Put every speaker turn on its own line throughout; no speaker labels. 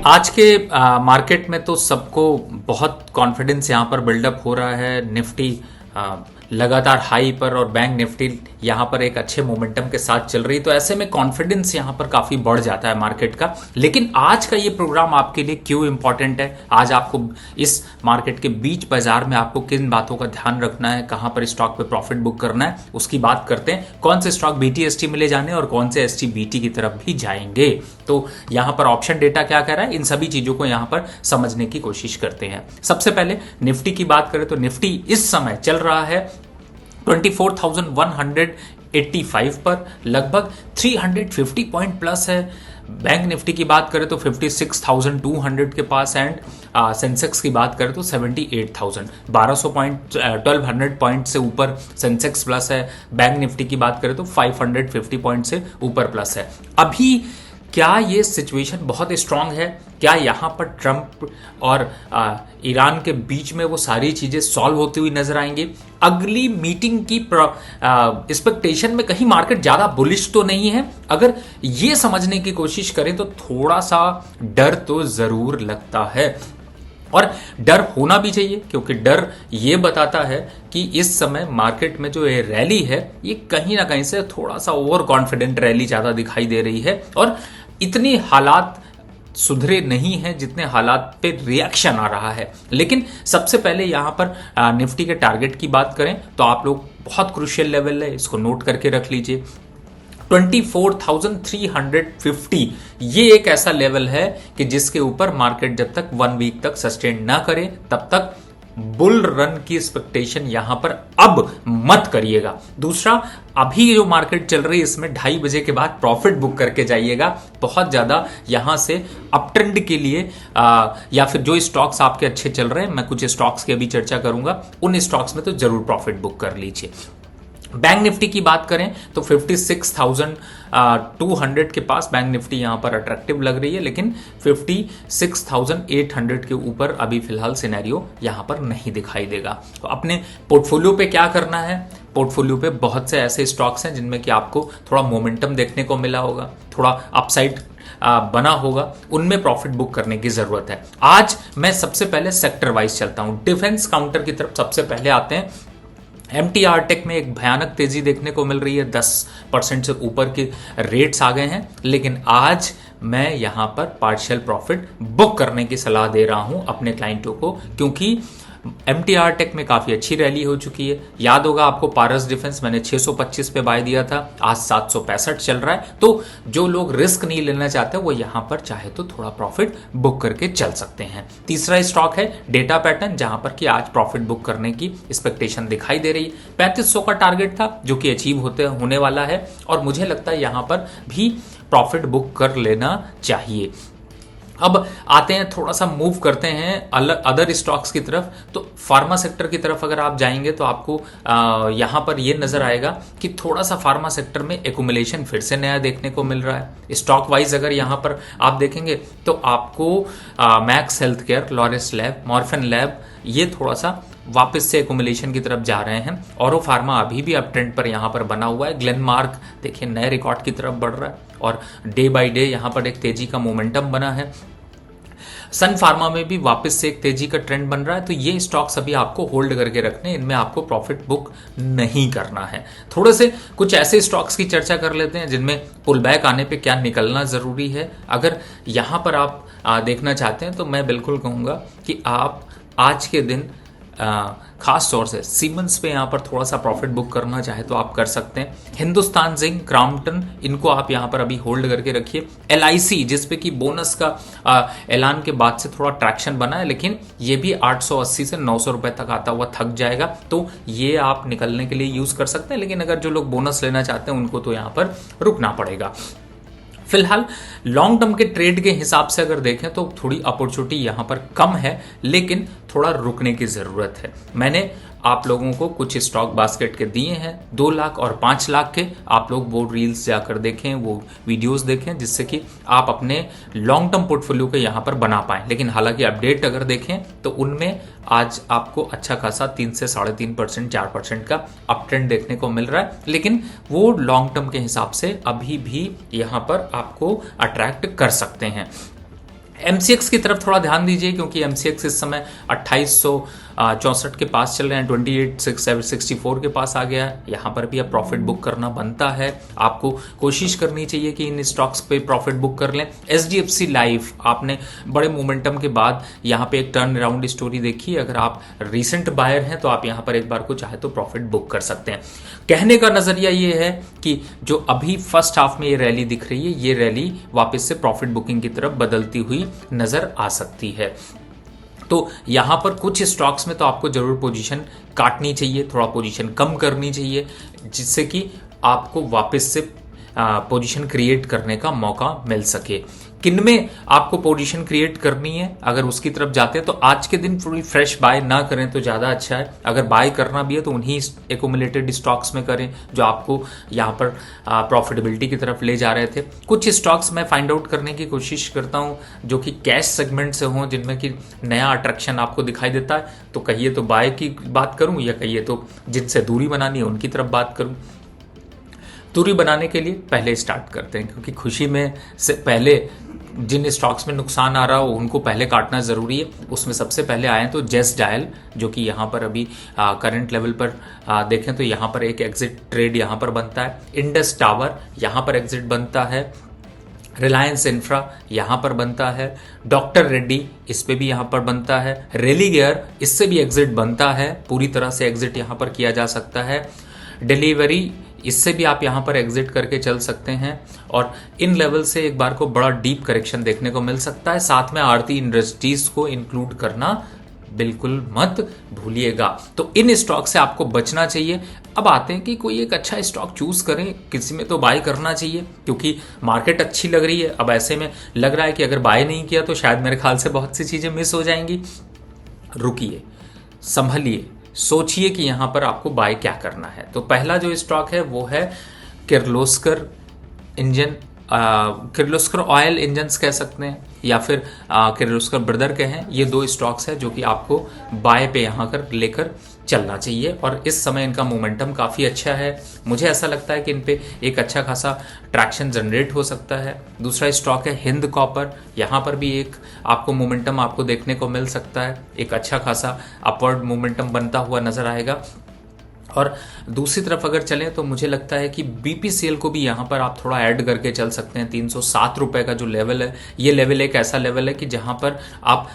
आज के मार्केट में तो सबको बहुत कॉन्फिडेंस यहाँ पर बिल्डअप हो रहा है। निफ्टी लगातार हाई पर और बैंक निफ्टी यहाँ पर एक अच्छे मोमेंटम के साथ चल रही, तो ऐसे में कॉन्फिडेंस यहाँ पर काफ़ी बढ़ जाता है मार्केट का। लेकिन आज का ये प्रोग्राम आपके लिए क्यों इंपॉर्टेंट है, आज आपको इस मार्केट के बीच बाजार में आपको किन बातों का ध्यान रखना है, कहाँ पर स्टॉक पे प्रॉफिट बुक करना है, उसकी बात करते हैं। कौन से स्टॉक बीटी एसटी में ले जाने और कौन से एसटी बीटी की तरफ भी जाएंगे, तो यहाँ पर ऑप्शन डेटा क्या कह रहा है, इन सभी चीज़ों को यहाँ पर समझने की कोशिश करते हैं। सबसे पहले निफ्टी की बात करें तो निफ्टी इस समय चल रहा है 24,185 पर, लगभग 350 पॉइंट प्लस है। बैंक निफ्टी की बात करें तो 56,200 के पास एंड सेंसेक्स की बात करें तो 78,000, 1200 पॉइंट 1200 पॉइंट से ऊपर सेंसेक्स प्लस है। बैंक निफ्टी की बात करें तो 550 पॉइंट से ऊपर प्लस है। अभी क्या ये सिचुएशन बहुत स्ट्रांग है? क्या यहाँ पर ट्रंप और ईरान के बीच में वो सारी चीज़ें सॉल्व होती हुई नजर आएंगी? अगली मीटिंग की एक्सपेक्टेशन में कहीं मार्केट ज़्यादा बुलिश तो नहीं है? अगर ये समझने की कोशिश करें तो थोड़ा सा डर तो ज़रूर लगता है, और डर होना भी चाहिए, क्योंकि डर ये बताता है कि इस समय मार्केट में जो ये रैली है ये कहीं ना कहीं से थोड़ा सा ओवर कॉन्फिडेंट रैली ज़्यादा दिखाई दे रही है, और इतनी हालात सुधरे नहीं हैं जितने हालात पे रिएक्शन आ रहा है। लेकिन सबसे पहले यहाँ पर निफ्टी के टारगेट की बात करें तो आप लोग बहुत क्रूशियल लेवल है, इसको नोट करके रख लीजिए। 24,350 ये एक ऐसा लेवल है कि जिसके ऊपर मार्केट जब तक 1 वीक तक सस्टेन ना करे तब तक बुल रन की एक्सपेक्टेशन यहां पर अब मत करिएगा। दूसरा, अभी जो मार्केट चल रही है इसमें 2:30 बजे के बाद प्रॉफिट बुक करके जाइएगा। बहुत ज्यादा यहां से अप ट्रेंड के लिए या फिर जो स्टॉक्स आपके अच्छे चल रहे हैं, मैं कुछ स्टॉक्स की अभी चर्चा करूंगा, उन स्टॉक्स में तो जरूर प्रॉफिट बुक कर लीजिए। बैंक निफ्टी की बात करें तो 56,200 के पास बैंक निफ्टी यहां पर अट्रैक्टिव लग रही है, लेकिन 56,800 के ऊपर अभी फिलहाल सिनेरियो यहां पर नहीं दिखाई देगा। तो अपने पोर्टफोलियो पे क्या करना है? पोर्टफोलियो पे बहुत से ऐसे स्टॉक्स हैं जिनमें कि आपको थोड़ा मोमेंटम देखने को मिला होगा, थोड़ा अपसाइड बना होगा, उनमें प्रॉफिट बुक करने की जरूरत है। आज मैं सबसे पहले सेक्टर वाइज चलता हूं। डिफेंस काउंटर की तरफ सबसे पहले आते हैं। MTR टेक में एक भयानक तेजी देखने को मिल रही है, 10% से ऊपर के रेट्स आ गए हैं, लेकिन आज मैं यहां पर पार्शियल प्रॉफिट बुक करने की सलाह दे रहा हूं अपने क्लाइंटों को, क्योंकि MTR टेक में काफी अच्छी रैली हो चुकी है। याद होगा आपको पारस डिफेंस मैंने 625 पे बाय दिया था, आज 765 चल रहा है। तो जो लोग रिस्क नहीं लेना चाहते वो यहां पर चाहे तो थोड़ा प्रॉफिट बुक करके चल सकते हैं। तीसरा स्टॉक है डेटा पैटर्न, जहां पर कि आज प्रॉफिट बुक करने की एक्सपेक्टेशन दिखाई दे रही है। 3500 का टारगेट था जो कि अचीव होने वाला है, और मुझे लगता है यहां पर भी प्रॉफिट बुक कर लेना चाहिए। अब आते हैं, थोड़ा सा मूव करते हैं अदर स्टॉक्स की तरफ। तो फार्मा सेक्टर की तरफ अगर आप जाएंगे तो आपको यहां पर ये नजर आएगा कि थोड़ा सा फार्मा सेक्टर में एक्यूमुलेशन फिर से नया देखने को मिल रहा है। स्टॉक वाइज अगर यहां पर आप देखेंगे तो आपको max health care, Laureus lab, morphine lab, ये थोड़ा सा वापस से एक्यूमुलेशन की तरफ जा रहे हैं। औरो फार्मा अभी भी अप ट्रेंड पर यहां पर बना हुआ है। ग्लेनमार्क देखिए नए रिकॉर्ड की तरफ बढ़ रहा है, और डे बाय डे यहां पर एक तेजी का मोमेंटम बना है। सन फार्मा में भी वापस से एक तेजी का ट्रेंड बन रहा है। तो ये स्टॉक्स अभी आपको होल्ड करके रखने, इनमें आपको प्रॉफिट बुक नहीं करना है। थोड़े से कुछ ऐसे स्टॉक्स की चर्चा कर लेते हैं जिनमें पुल बैक आने पे क्या निकलना जरूरी है। अगर यहां पर आप देखना चाहते हैं तो मैं बिल्कुल कहूंगा कि आप आज के दिन खास तौर से सीमेंस पे यहाँ पर थोड़ा सा प्रॉफिट बुक करना चाहे तो आप कर सकते हैं। हिंदुस्तान जिंक, क्राम्पटन, इनको आप यहाँ पर अभी होल्ड करके रखिए। LIC जिसपे कि बोनस का ऐलान के बाद से थोड़ा ट्रैक्शन बना है, लेकिन ये भी 880 से 900 रुपए तक आता हुआ थक जाएगा, तो ये आप निकलने के लिए यूज कर सकते हैं। लेकिन अगर जो लोग बोनस लेना चाहते हैं उनको तो यहाँ पर रुकना पड़ेगा। फिलहाल लॉन्ग टर्म के ट्रेड के हिसाब से अगर देखें तो थोड़ी अपॉर्चुनिटी यहां पर कम है, लेकिन थोड़ा रुकने की जरूरत है। मैंने आप लोगों को कुछ स्टॉक बास्केट के दिए हैं, 2 लाख और 5 लाख के। आप लोग वो रील्स जाकर देखें, वो वीडियोस देखें, जिससे कि आप अपने लॉन्ग टर्म पोर्टफोलियो को यहाँ पर बना पाएं। लेकिन हालांकि अपडेट अगर देखें तो उनमें आज आपको अच्छा खासा 3 से 3.5%, 4% का अप ट्रेंड देखने को मिल रहा है, लेकिन वो लॉन्ग टर्म के हिसाब से अभी भी यहाँ पर आपको अट्रैक्ट कर सकते हैं। एमसीएक्स की तरफ थोड़ा ध्यान दीजिए, क्योंकि एमसीएक्स इस समय 2864 के पास चल रहे हैं, 28,764 के पास आ गया है। यहाँ पर भी अब प्रॉफिट बुक करना बनता है, आपको कोशिश करनी चाहिए कि इन स्टॉक्स पे प्रॉफिट बुक कर लें। एचडीएफसी लाइफ आपने बड़े मोमेंटम के बाद यहाँ पे एक टर्न अराउंड स्टोरी देखी, अगर आप रिसेंट बायर हैं तो आप यहाँ पर एक बार को चाहे तो प्रॉफिट बुक कर सकते हैं। कहने का नजरिया ये है कि जो अभी फर्स्ट हाफ में ये रैली दिख रही है, ये रैली वापस से प्रॉफिट बुकिंग की तरफ बदलती हुई नजर आ सकती है। तो यहां पर कुछ स्टॉक्स में तो आपको जरूर पोजीशन काटनी चाहिए, थोड़ा पोजीशन कम करनी चाहिए, जिससे कि आपको वापस से पोजीशन क्रिएट करने का मौका मिल सके। किनमें आपको पोजीशन क्रिएट करनी है, अगर उसकी तरफ जाते हैं तो आज के दिन पूरी फ्रेश बाय ना करें तो ज़्यादा अच्छा है। अगर बाय करना भी है तो उन्हीं एक्यूमुलेटेड स्टॉक्स में करें जो आपको यहाँ पर प्रॉफिटेबिलिटी की तरफ ले जा रहे थे। कुछ स्टॉक्स मैं फाइंड आउट करने की कोशिश करता हूँ जो कि कैश सेगमेंट से हों, जिनमें कि नया अट्रैक्शन आपको दिखाई देता है, तो कहिए तो बाय की बात करूँ या कहिए तो जिनसे दूरी बनानी है उनकी तरफ बात करूँ। दूरी बनाने के लिए पहले स्टार्ट करते हैं, क्योंकि खुशी में से पहले जिन स्टॉक्स में नुकसान आ रहा हो उनको पहले काटना ज़रूरी है। उसमें सबसे पहले आए तो जेस डायल, जो कि यहाँ पर अभी करंट लेवल पर देखें तो यहाँ पर एक एग्जिट ट्रेड यहाँ पर बनता है। इंडस टावर यहाँ पर एग्जिट बनता है। रिलायंस इंफ्रा यहाँ पर बनता है। डॉक्टर रेड्डी इस पे भी यहाँ पर बनता है। रेलीगेयर इससे भी एग्जिट बनता है, पूरी तरह से एग्जिट यहाँ पर किया जा सकता है। डिलीवरी इससे भी आप यहाँ पर एग्जिट करके चल सकते हैं, और इन लेवल से एक बार को बड़ा डीप करेक्शन देखने को मिल सकता है। साथ में आरती इंडस्ट्रीज को इंक्लूड करना बिल्कुल मत भूलिएगा। तो इन स्टॉक से आपको बचना चाहिए। अब आते हैं कि कोई एक अच्छा स्टॉक चूज करें, किसी में तो बाय करना चाहिए क्योंकि मार्केट अच्छी लग रही है। अब ऐसे में लग रहा है कि अगर बाय नहीं किया तो शायद मेरे ख्याल से बहुत सी चीजें मिस हो जाएंगी। रुकिए, संभलिए, सोचिए कि यहां पर आपको बाय क्या करना है। तो पहला जो स्टॉक है वो है Kirloskar engine, Kirloskar oil engines कह सकते हैं, या फिर किर्लोस्कर ब्रदर के हैं। ये दो स्टॉक्स हैं जो कि आपको बाय पे यहाँ कर लेकर चलना चाहिए, और इस समय इनका मोमेंटम काफ़ी अच्छा है। मुझे ऐसा लगता है कि इन पे एक अच्छा खासा ट्रैक्शन जनरेट हो सकता है। दूसरा स्टॉक है हिंद कॉपर, यहाँ पर भी एक आपको मोमेंटम आपको देखने को मिल सकता है, एक अच्छा खासा अपवर्ड मोमेंटम बनता हुआ नजर आएगा। और दूसरी तरफ अगर चलें तो मुझे लगता है कि बीपीसीएल को भी यहाँ पर आप थोड़ा ऐड करके चल सकते हैं। 307 रुपए का जो लेवल है, ये लेवल एक ऐसा लेवल है कि जहाँ पर आप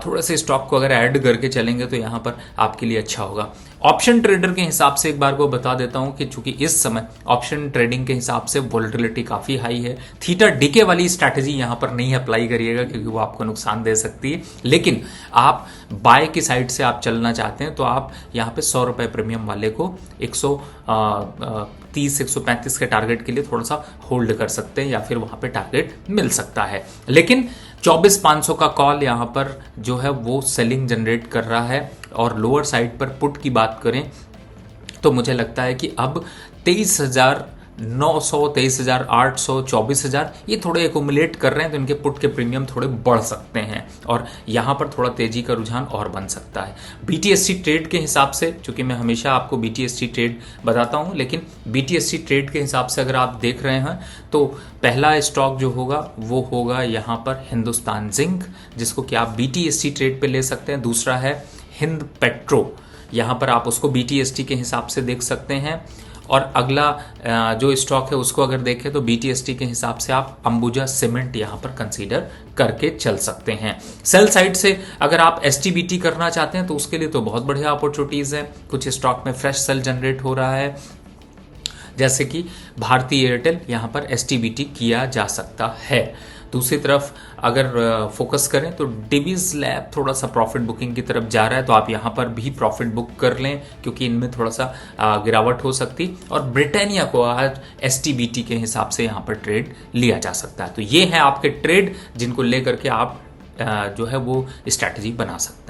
थोड़े से स्टॉक को अगर ऐड करके चलेंगे तो यहाँ पर आपके लिए अच्छा होगा। ऑप्शन ट्रेडर के हिसाब से एक बार को बता देता हूं कि चूंकि इस समय ऑप्शन ट्रेडिंग के हिसाब से वोलेटिलिटी काफी हाई है, थीटा डीके वाली स्ट्रैटेजी यहां पर नहीं अप्लाई करिएगा क्योंकि वो आपको नुकसान दे सकती है। लेकिन आप बाय की साइड से आप चलना चाहते हैं तो आप यहां पे 100 रुपए प्रीमियम वाले को 130-135 के टारगेट के लिए थोड़ा सा होल्ड कर सकते हैं, या फिर वहां पे टारगेट मिल सकता है। लेकिन 24,500 का कॉल यहाँ पर जो है वो सेलिंग जनरेट कर रहा है, और लोअर साइड पर पुट की बात करें तो मुझे लगता है कि अब 23,900, 23,800, 24,000 ये थोड़े एकुमुलेट कर रहे हैं, तो इनके पुट के प्रीमियम थोड़े बढ़ सकते हैं और यहाँ पर थोड़ा तेजी का रुझान और बन सकता है। बीटीएससी ट्रेड के हिसाब से, चूंकि मैं हमेशा आपको बीटीएससी ट्रेड बताता हूँ, लेकिन बीटीएससी ट्रेड के हिसाब से अगर आप देख रहे हैं तो पहला स्टॉक जो होगा वो होगा यहाँ पर हिंदुस्तान जिंक, जिसको कि आप बीटीएससी ट्रेड पे ले सकते हैं। दूसरा है हिंद पेट्रो, यहाँ पर आप उसको बीटीएसटी के हिसाब से देख सकते हैं। और अगला जो स्टॉक है उसको अगर देखें तो बीटीएसटी के हिसाब से आप अंबुजा सीमेंट यहाँ पर कंसीडर करके चल सकते हैं। सेल साइड से अगर आप एसटीबीटी करना चाहते हैं तो उसके लिए तो बहुत बढ़िया अपॉर्चुनिटीज हैं। कुछ स्टॉक में फ्रेश सेल जनरेट हो रहा है, जैसे कि भारती एयरटेल, यहाँ पर एसटीबीटी किया जा सकता है। दूसरी तरफ अगर फोकस करें तो डिवीज लैब थोड़ा सा प्रॉफिट बुकिंग की तरफ जा रहा है, तो आप यहाँ पर भी प्रॉफिट बुक कर लें क्योंकि इनमें थोड़ा सा गिरावट हो सकती। और ब्रिटानिया को आज एसटीबीटी के हिसाब से यहाँ पर ट्रेड लिया जा सकता है। तो ये है आपके ट्रेड जिनको लेकर के आप जो है वो स्ट्रैटेजी बना सकते हैं।